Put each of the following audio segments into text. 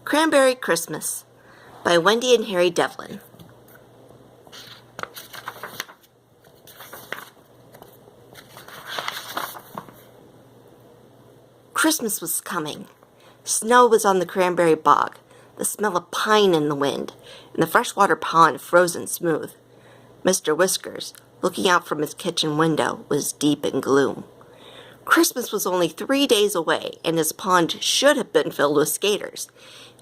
Cranberry Christmas by Wendy and Harry Devlin. Christmas was coming. Snow was on the cranberry bog, the smell of pine in the wind, and the freshwater pond frozen smooth. Mr. Whiskers, looking out from his kitchen window, was deep in gloom. Christmas was only 3 days away, and his pond should have been filled with skaters.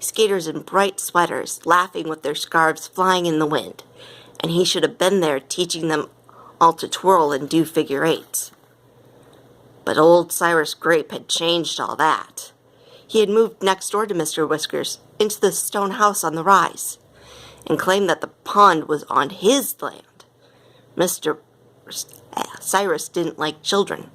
Skaters in bright sweaters, laughing with their scarves flying in the wind. And he should have been there teaching them all to twirl and do figure eights. But old Cyrus Grape had changed all that. He had moved next door to Mr. Whiskers, into the stone house on the rise, and claimed that the pond was on his land. Mr. Cyrus didn't like children.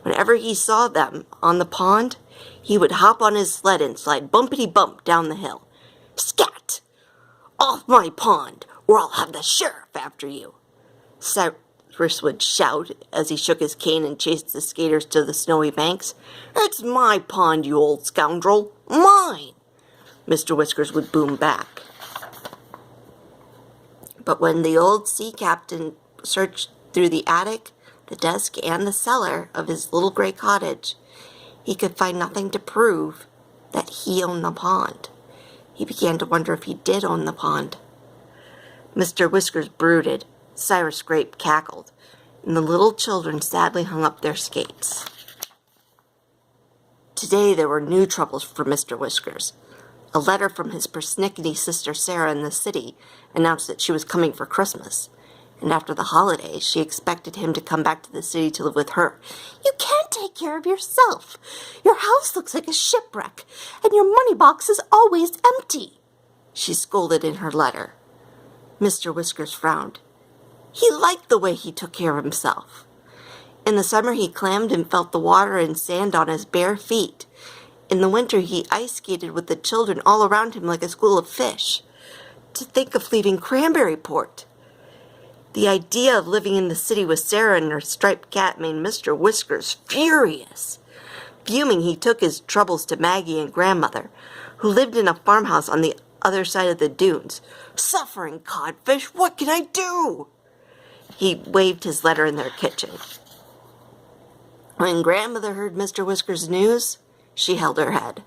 Whenever he saw them on the pond, he would hop on his sled and slide bumpity-bump down the hill. "Scat! Off my pond, or I'll have the sheriff after you!" Cyrus would shout as he shook his cane and chased the skaters to the snowy banks. "It's my pond, you old scoundrel! Mine!" Mr. Whiskers would boom back. But when the old sea captain searched through the attic, the desk, and the cellar of his little gray cottage, he could find nothing to prove that he owned the pond. He began to wonder if he did own the pond. Mr. Whiskers brooded, Cyrus Grape cackled, and the little children sadly hung up their skates. Today there were new troubles for Mr. Whiskers. A letter from his persnickety sister Sarah in the city announced that she was coming for Christmas, and after the holidays she expected him to come back to the city to live with her. "You can't take care of yourself. Your house looks like a shipwreck, and your money box is always empty," she scolded in her letter. Mr. Whiskers frowned. He liked the way he took care of himself. In the summer he clammed and felt the water and sand on his bare feet. In the winter he ice skated with the children all around him like a school of fish. To think of leaving Cranberryport! The idea of living in the city with Sarah and her striped cat made Mr. Whiskers furious. Fuming, he took his troubles to Maggie and Grandmother, who lived in a farmhouse on the other side of the dunes. "Suffering codfish, what can I do?" He waved his letter in their kitchen. When Grandmother heard Mr. Whiskers' news, she held her head.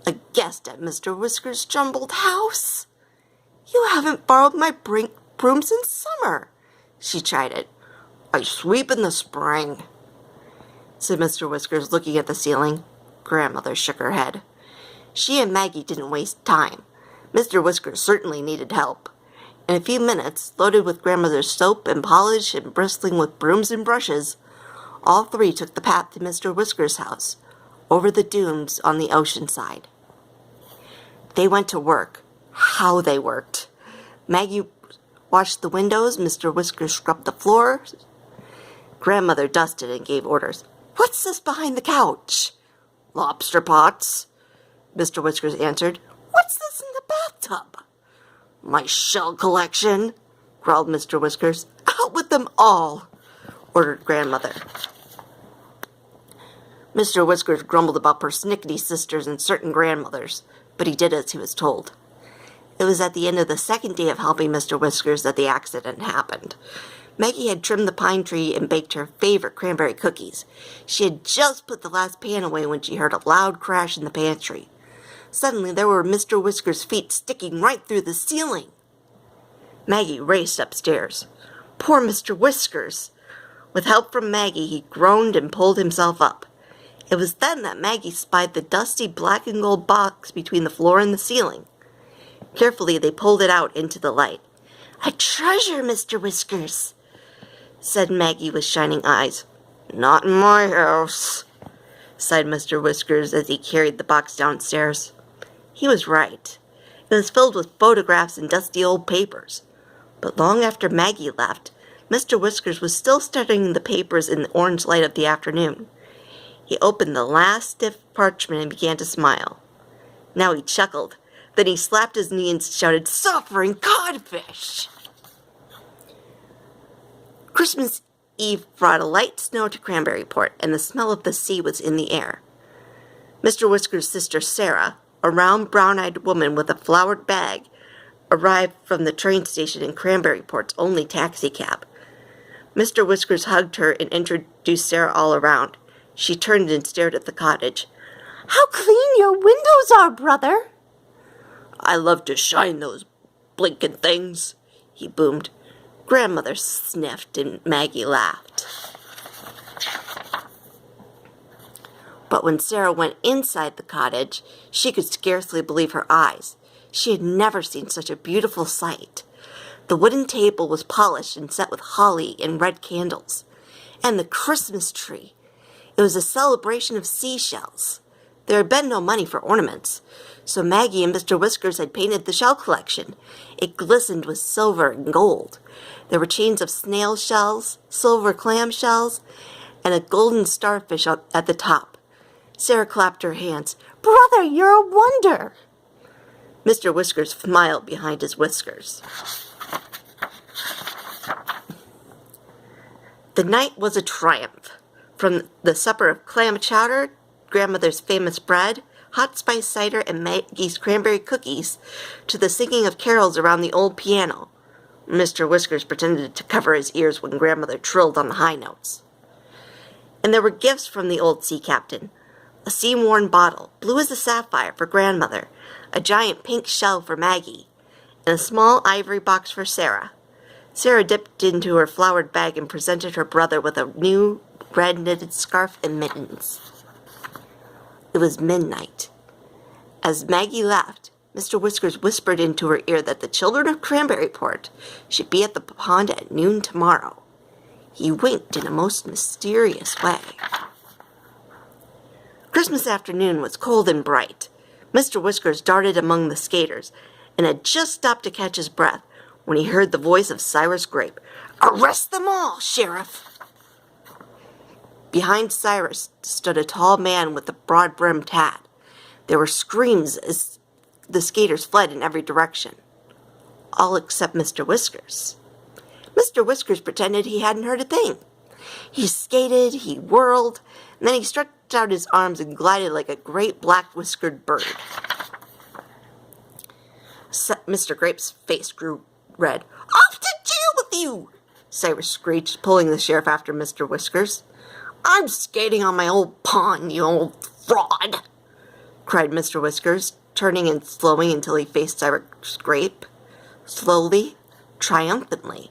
"A guest at Mr. Whiskers' jumbled house? You haven't borrowed my broom since summer," she chided. "I sweep in the spring," said Mr. Whiskers, looking at the ceiling. Grandmother shook her head. She and Maggie didn't waste time. Mr. Whiskers certainly needed help. In a few minutes, loaded with Grandmother's soap and polish and bristling with brooms and brushes, all three took the path to Mr. Whiskers' house, over the dunes on the ocean side. They went to work. How they worked! Maggie washed the windows, Mr. Whiskers scrubbed the floors. Grandmother dusted and gave orders. "What's this behind the couch?" "Lobster pots," Mr. Whiskers answered. "What's this in the bathtub?" "My shell collection," growled Mr. Whiskers. "Out with them all," ordered Grandmother. Mr. Whiskers grumbled about persnickety sisters and certain grandmothers, but he did as he was told. It was at the end of the second day of helping Mr. Whiskers that the accident happened. Maggie had trimmed the pine tree and baked her favorite cranberry cookies. She had just put the last pan away when she heard a loud crash in the pantry. Suddenly there were Mr. Whiskers' feet sticking right through the ceiling. Maggie raced upstairs. Poor Mr. Whiskers! With help from Maggie, he groaned and pulled himself up. It was then that Maggie spied the dusty black and gold box between the floor and the ceiling. Carefully, they pulled it out into the light. "A treasure, Mr. Whiskers," said Maggie with shining eyes. "Not in my house," sighed Mr. Whiskers as he carried the box downstairs. He was right. It was filled with photographs and dusty old papers. But long after Maggie left, Mr. Whiskers was still studying the papers in the orange light of the afternoon. He opened the last stiff parchment and began to smile. Now he chuckled. Then he slapped his knee and shouted, "Suffering codfish!" Christmas Eve brought a light snow to Cranberryport, and the smell of the sea was in the air. Mr. Whiskers' sister Sarah, A round, brown-eyed woman with a flowered bag arrived from the train station in Cranberryport's only taxicab. Mr. Whiskers hugged her and introduced Sarah all around. She turned and stared at the cottage. "How clean your windows are, brother!" "I love to shine those blinking things," he boomed. Grandmother sniffed and Maggie laughed. But when Sarah went inside the cottage, she could scarcely believe her eyes. She had never seen such a beautiful sight. The wooden table was polished and set with holly and red candles. And the Christmas tree! It was a celebration of seashells. There had been no money for ornaments, so Maggie and Mr. Whiskers had painted the shell collection. It glistened with silver and gold. There were chains of snail shells, silver clam shells, and a golden starfish at the top. Sarah clapped her hands. "Brother, you're a wonder!" Mr. Whiskers smiled behind his whiskers. The night was a triumph. From the supper of clam chowder, grandmother's famous bread, hot spice cider, and Maggie's cranberry cookies, to the singing of carols around the old piano. Mr. Whiskers pretended to cover his ears when grandmother trilled on the high notes. And there were gifts from the old sea captain. A sea-worn bottle, blue as a sapphire, for grandmother, a giant pink shell for Maggie, and a small ivory box for Sarah. Sarah dipped into her flowered bag and presented her brother with a new red knitted scarf and mittens. It was midnight. As Maggie left, Mr. Whiskers whispered into her ear that the children of Cranberryport should be at the pond at noon tomorrow. He winked in a most mysterious way. Christmas afternoon was cold and bright. Mr. Whiskers darted among the skaters and had just stopped to catch his breath when he heard the voice of Cyrus Grape. "Arrest them all, Sheriff!" Behind Cyrus stood a tall man with a broad-brimmed hat. There were screams as the skaters fled in every direction. All except Mr. Whiskers. Mr. Whiskers pretended he hadn't heard a thing. He skated, he whirled, and then he stretched out his arms and glided like a great black-whiskered bird. Mr. Grape's face grew red. "Off to jail with you!" Cyrus screeched, pulling the sheriff after Mr. Whiskers. "I'm skating on my old pond, you old fraud!" cried Mr. Whiskers, turning and slowing until he faced Cyrus Grape. Slowly, triumphantly,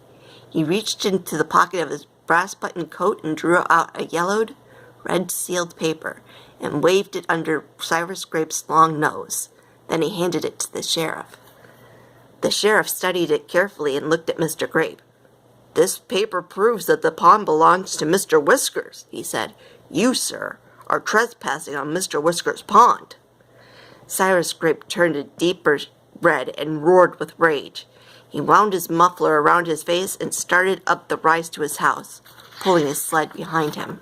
he reached into the pocket of his brass-buttoned coat and drew out a yellowed, red-sealed paper and waved it under Cyrus Grape's long nose. Then he handed it to the sheriff. The sheriff studied it carefully and looked at Mr. Grape. "This paper proves that the pond belongs to Mr. Whiskers," he said. "You, sir, are trespassing on Mr. Whiskers' pond." Cyrus Grape turned a deeper red and roared with rage. He wound his muffler around his face and started up the rise to his house, pulling his sled behind him.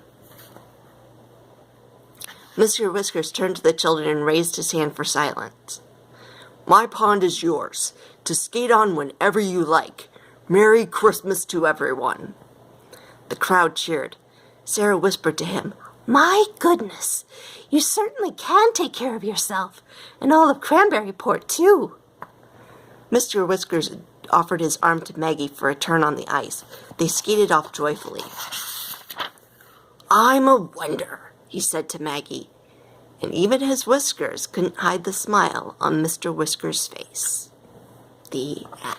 Mr. Whiskers turned to the children and raised his hand for silence. "My pond is yours, to skate on whenever you like. Merry Christmas to everyone." The crowd cheered. Sarah whispered to him, "My goodness, you certainly can take care of yourself, and all of Cranberryport, too." Mr. Whiskers offered his arm to Maggie for a turn on the ice. They skated off joyfully. "I'm a wonder," he said to Maggie, and even his whiskers couldn't hide the smile on Mr. Whiskers' face. The end.